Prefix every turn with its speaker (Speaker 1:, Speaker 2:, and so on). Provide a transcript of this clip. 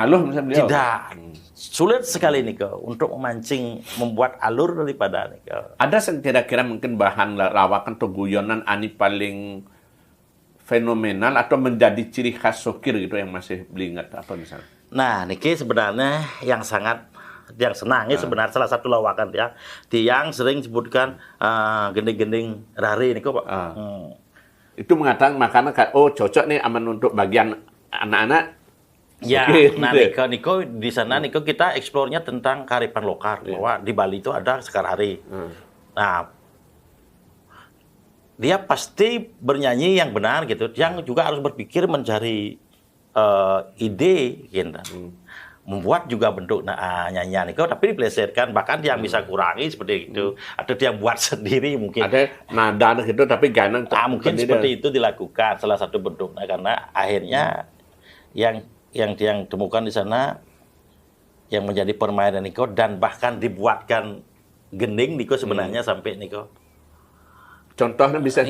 Speaker 1: ngaluh misalnya beliau.
Speaker 2: Tidak. Sulit sekali Niko untuk memancing, membuat alur daripada Niko.
Speaker 1: Ada kira-kira mungkin bahan lawakan atau guyonan Ani paling fenomenal atau menjadi ciri khas Sokir gitu yang masih beli ingat apa misalnya?
Speaker 2: Nah, niki sebenarnya yang senangnya sebenarnya salah satu lawakan ya. Tiang sering sebutkan gending-gending rari Niko Pak.
Speaker 1: Itu mengatakan makanan oh cocok nih aman untuk bagian anak-anak.
Speaker 2: Ya,
Speaker 1: Sokir,
Speaker 2: nah
Speaker 1: gitu.
Speaker 2: Niko di sana Niko kita eksplornya tentang kearifan lokal bahwa di Bali itu ada Sekar Hari. Nah, dia pasti bernyanyi yang benar gitu. Yang juga harus berpikir mencari ide gitu. Membuat juga bentuk nyanyian itu tapi diplesetkan, bahkan yang bisa kurangi seperti itu. Ada yang buat sendiri mungkin.
Speaker 1: Ada nada gitu tapi ganang
Speaker 2: mungkin seperti itu dilakukan salah satu bentuknya karena akhirnya yang temukan di sana yang menjadi permainan Niko dan bahkan dibuatkan gending Niko sebenarnya sampai Niko.
Speaker 1: Contohnya bisa